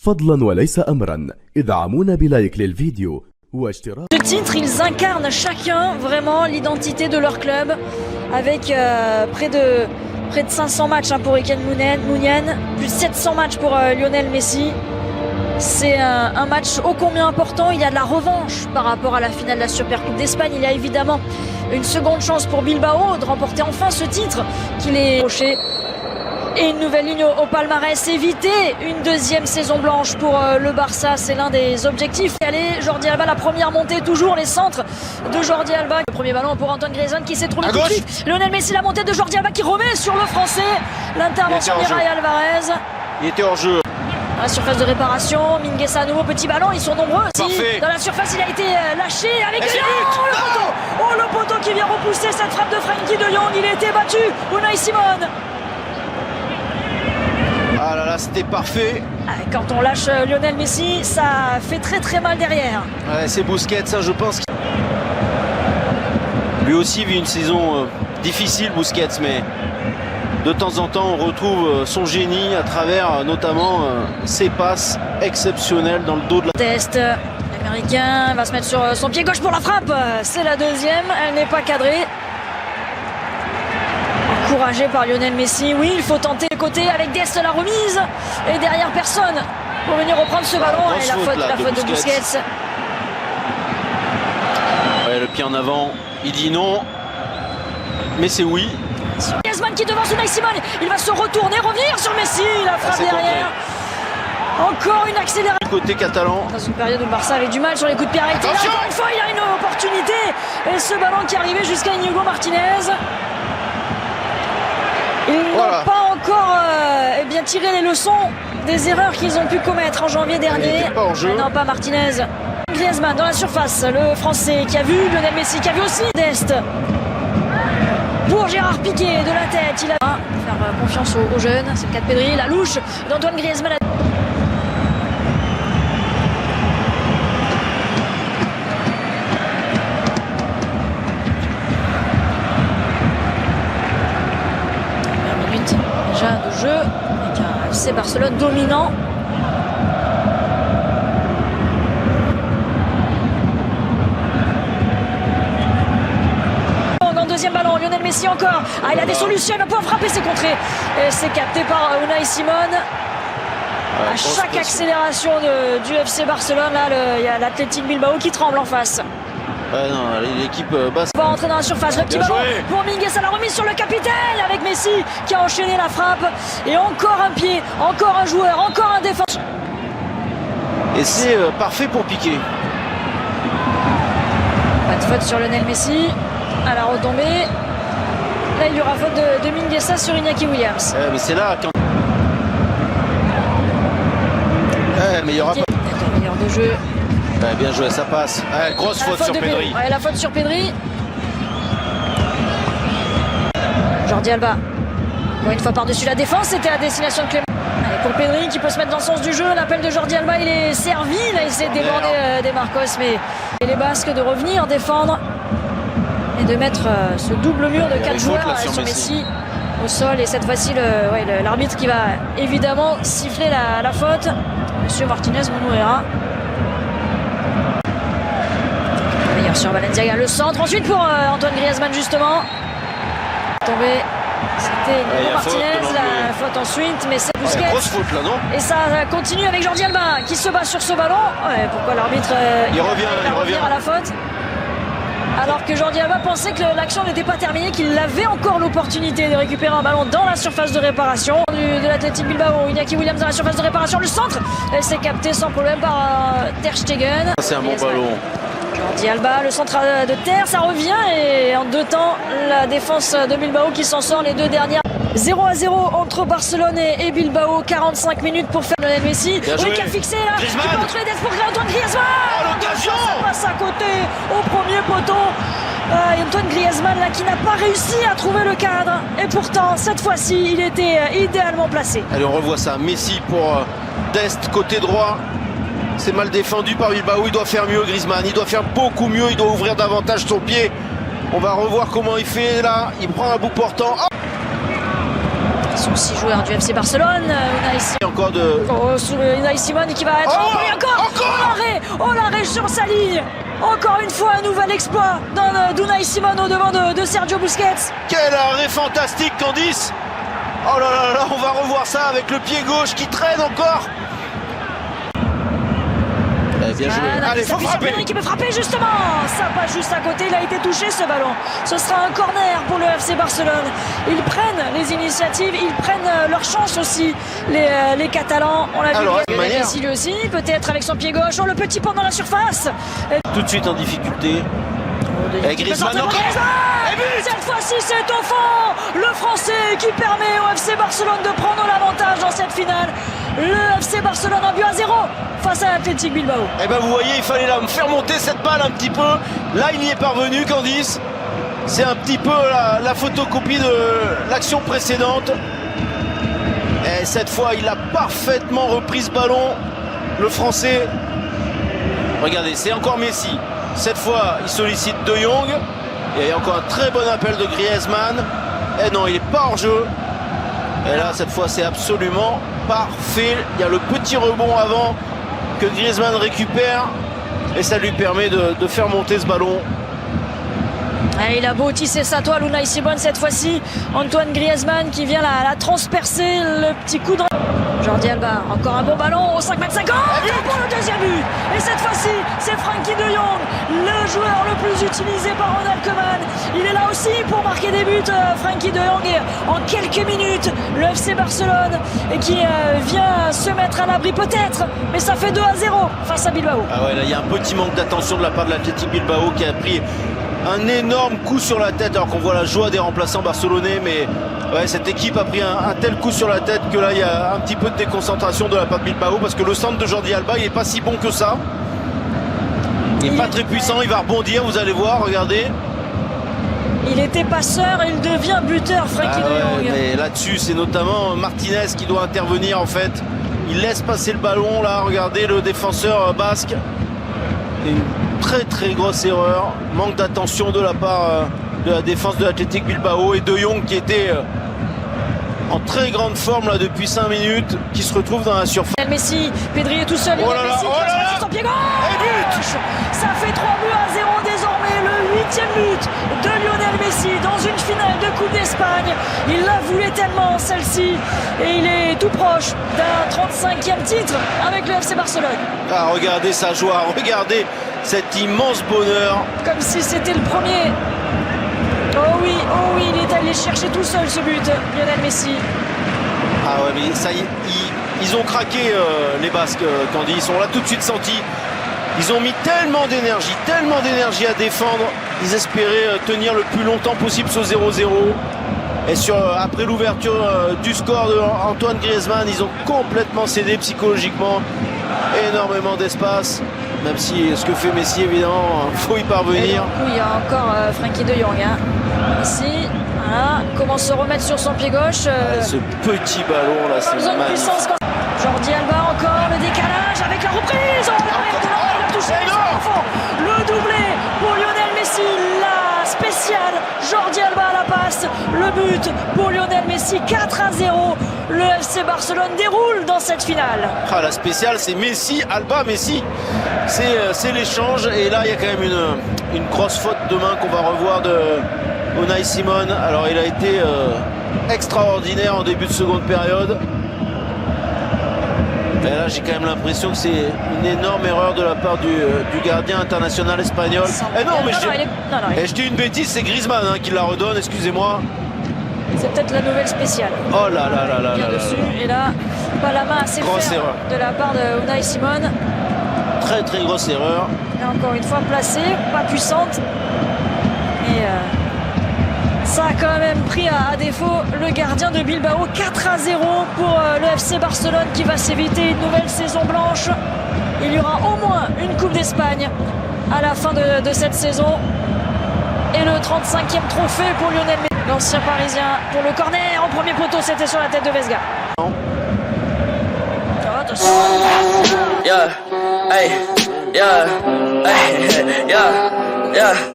فضلا وليس أمرا ادعمونا بلايك للفيديو واشتراك. Ce titre, ils incarnent chacun vraiment l'identité de leur club avec près de 500 matchs pour Eken Mounian, plus de 700 matchs pour Lionel Messi. C'est un match ô combien important. Il y a de la revanche par rapport à la finale de la Supercoupe d'Espagne. Il y a évidemment une seconde chance pour Bilbao de remporter enfin ce titre qu'il est approché. Et une nouvelle ligne au palmarès, éviter une deuxième saison blanche pour le Barça, c'est l'un des objectifs. Allez, Jordi Alba, la première montée, toujours les centres de Jordi Alba. Le premier ballon pour Antoine Griezmann qui s'est trouvé tout de suite. Lionel Messi, la montée de Jordi Alba qui remet sur le français. L'intervention d'Irai Alvarez. Il était hors jeu. Dans la surface de réparation, Mingueza à nouveau, petit ballon, ils sont nombreux. Dans la surface, il a été lâché avec le poteau. Oh, le poteau qui vient repousser cette frappe de Frenkie de Jong, il a été battu. Unai Simon. Ah là là, c'était parfait. Quand on lâche Lionel Messi, ça fait très très mal derrière. Ouais, c'est Busquets, ça je pense. Lui aussi vit une saison difficile, Busquets, mais de temps en temps on retrouve son génie à travers notamment ses passes exceptionnelles dans le dos de la... Test, l'américain va se mettre sur son pied gauche pour la frappe. C'est la deuxième, elle n'est pas cadrée. Encouragé par Lionel Messi, oui, il faut tenter le côté avec Dest la remise. Et derrière personne pour venir reprendre ce ballon. Et la faute de Busquets. Ouais, le pied en avant, il dit non. Mais c'est oui. Griezmann qui devance Unai Simon, il va se retourner, revenir sur Messi, la frappe derrière. Encore une accélération. Du côté catalan. Dans une période où le Barça avait du mal sur les coups de pied arrêtés. Là, encore une fois, il a une opportunité. Et ce ballon qui arrivait jusqu'à Inigo Martinez. Ils n'ont pas encore tiré les leçons des erreurs qu'ils ont pu commettre en janvier dernier. Non, pas Martinez. Griezmann dans la surface, le français qui a vu Lionel Messi, qui a vu aussi Dest. Pour Gérard Piqué de la tête, il a faire confiance aux jeunes. C'est le cas de Pedri, la louche d'Antoine Griezmann. De jeu avec un FC Barcelone dominant. Dans le deuxième ballon, Lionel Messi encore. Il a des solutions, il va pouvoir frapper, c'est contré. Et c'est capté par Unai Simon. À chaque accélération du FC Barcelone, là, il y a l'Athletic Bilbao qui tremble en face. Non, l'équipe basque. On va rentrer dans la surface, le petit ballon pour Mingueza, la remise sur le capitaine avec Messi qui a enchaîné la frappe. Et encore un pied, encore un joueur, encore un défenseur. Et c'est parfait pour Piqué. Pas de faute sur Lionel Messi. À la retombée. Là, il y aura faute de Mingueza sur Iñaki Williams. Mais c'est là quand... mais il y aura pas... Meilleur de jeu. Bien joué, ça passe. Grosse faute sur Pedri. La faute sur Pedri. Jordi Alba. Encore une fois par-dessus la défense, c'était à destination de Clément. Allez, pour Pedri qui peut se mettre dans le sens du jeu. L'appel de Jordi Alba, il est servi. Il a essayé de déborder des Marcos, mais les Basques de revenir défendre et de mettre ce double mur de 4 joueurs sur Messi au sol. Et cette fois-ci, l'arbitre qui va évidemment siffler la faute. Monsieur Martinez Monuera. Sur Valencia, le centre ensuite pour Antoine Griezmann justement. Tombé, c'était Inigo Martinez, la faute ensuite, mais c'est Busquets. Grosse faute là, non? Et ça continue avec Jordi Alba qui se bat sur ce ballon. Pourquoi l'arbitre il revient à la faute? Alors que Jordi Alba pensait que l'action n'était pas terminée, qu'il avait encore l'opportunité de récupérer un ballon dans la surface de réparation de l'Athletic Bilbao. Iñaki Williams dans la surface de réparation, le centre, c'est capté sans problème par Ter Stegen. C'est un bon ballon. Jordi Alba, le centre de terre, ça revient et en deux temps, la défense de Bilbao qui s'en sort les deux dernières. 0-0 entre Barcelone et Bilbao, 45 minutes pour faire Lionel Messi. Oui, qui a fixé là, qui peut entrer des pour Antoine Griezmann. Ça passe à côté au premier poteau. Antoine Griezmann là qui n'a pas réussi à trouver le cadre. Et pourtant, cette fois-ci, il était idéalement placé. Allez, on revoit ça. Messi pour Dest, côté droit. C'est mal défendu par Bilbao, il doit faire mieux Griezmann, il doit faire beaucoup mieux, il doit ouvrir davantage son pied. On va revoir comment il fait là, il prend un bout portant. Oh, Ce sont 6 joueurs du FC Barcelone. Et encore de... Unai Simon qui va être encore l'arrêt sur sa ligne. Encore une fois, un nouvel exploit d'Unai Simon au devant de Sergio Busquets. Quel arrêt fantastique, Candice! Oh là là là, on va revoir ça avec le pied gauche qui traîne encore. Bien joué. Allez, faut frapper. Pedri qui peut frapper justement. Ça passe juste à côté, il a été touché ce ballon. Ce sera un corner pour le FC Barcelone. Ils prennent les initiatives, ils prennent leur chance aussi, les Catalans. On l'a vu, Messi lui aussi, peut-être avec son pied gauche. Oh, le petit pont dans la surface. Tout de suite en difficulté. Et Griezmann encore. Cette fois-ci, c'est au fond. Le Français qui permet au FC Barcelone de prendre l'avantage dans cette finale. Le FC Barcelone a but à 0 face à Athletic Bilbao. Et ben vous voyez, il fallait me faire monter cette balle un petit peu. Là, il y est parvenu, Candice. C'est un petit peu la photocopie de l'action précédente. Et cette fois, il a parfaitement repris ce ballon. Le Français. Regardez, c'est encore Messi. Cette fois, il sollicite De Jong. Il y a encore un très bon appel de Griezmann. Et non, il n'est pas hors jeu. Et là, cette fois, c'est absolument parfait. Il y a le petit rebond avant que Griezmann récupère. Et ça lui permet de faire monter ce ballon. Et il a beau tisser sa toile, Unai Simon cette fois-ci. Antoine Griezmann qui vient la transpercer. Le petit coup de... Jordi Alba, encore un bon ballon au 5,50 m pour le deuxième but. Et cette fois-ci, c'est Frenkie de Jong, le joueur le plus utilisé par Ronald Koeman. Il est là aussi pour marquer des buts, Frenkie de Jong. Et en quelques minutes, le FC Barcelone qui vient se mettre à l'abri peut-être, mais ça fait 2-0 face à Bilbao. Ah ouais, là il y a un petit manque d'attention de la part de l'Athletic Bilbao qui a pris un énorme coup sur la tête, alors qu'on voit la joie des remplaçants barcelonais, mais ouais, cette équipe a pris un tel coup sur la tête que là il y a un petit peu de déconcentration de la part de Bilbao, parce que le centre de Jordi Alba il n'est pas si bon que ça. Il n'est pas très puissant, il va rebondir, vous allez voir, regardez. Il était passeur, il devient buteur, Frenkie de Jong. Mais là-dessus, c'est notamment Martinez qui doit intervenir en fait. Il laisse passer le ballon, là, regardez le défenseur basque. Une très très grosse erreur, manque d'attention de la part de la défense de l'Athletic Bilbao, et De Jong qui était en très grande forme là depuis 5 minutes, qui se retrouve dans la surface. Messi, Pedri est tout seul, oh là là, Messi, sur son pied gauche. Ça fait 3 buts à 0 désormais, le 8e but de Lionel Messi dans une finale de Coupe d'Espagne. Il la voulait tellement celle-ci, et il est tout proche d'un 35e titre avec le FC Barcelone. Ah, regardez sa joie, regardez cet immense bonheur. Comme si c'était le premier. Oh oui, il est allé chercher tout seul ce but, Lionel Messi. Ah ouais, mais ça y est, ils ont craqué les Basques, Candy. On l'a tout de suite senti. Ils ont mis tellement d'énergie à défendre. Ils espéraient tenir le plus longtemps possible ce 0-0. Et après l'ouverture du score de Antoine Griezmann, ils ont complètement cédé psychologiquement. Énormément d'espace. Même si ce que fait Messi, évidemment, il faut y parvenir. Il y a encore Frenkie de Jong. Messi, voilà, comment se remettre sur son pied gauche. Ce petit ballon là, c'est magnifique. Jordi Alba encore, le décalage avec la reprise. Il a touché le doublé pour Lionel Messi. La spéciale, Jordi Alba à la passe. Le but pour Lionel Messi, 4-0. Le FC Barcelone déroule dans cette finale. Ah, la spéciale, c'est Messi, Alba, Messi. C'est l'échange. Et là, il y a quand même une grosse faute de main qu'on va revoir de Unai Simon. Alors, il a été extraordinaire en début de seconde période. Et là, j'ai quand même l'impression que c'est une énorme erreur de la part du gardien international espagnol. Eh non, mais je dis une bêtise, c'est Griezmann qui la redonne, excusez-moi. C'est peut-être la nouvelle spéciale. Oh là là là là là dessus. Et là, pas la main assez ferme de la part de Unai Simon. Très très grosse erreur. Et encore une fois placée, pas puissante. Et ça a quand même pris à défaut le gardien de Bilbao. 4-0 pour le FC Barcelone qui va s'éviter une nouvelle saison blanche. Il y aura au moins une Coupe d'Espagne à la fin de cette saison. Et le 35e trophée pour Lionel Messi. L'ancien parisien pour le corner en premier poteau, c'était sur la tête de Vesga. Oh, attention. Yeah, hey, yeah, hey, yeah, yeah.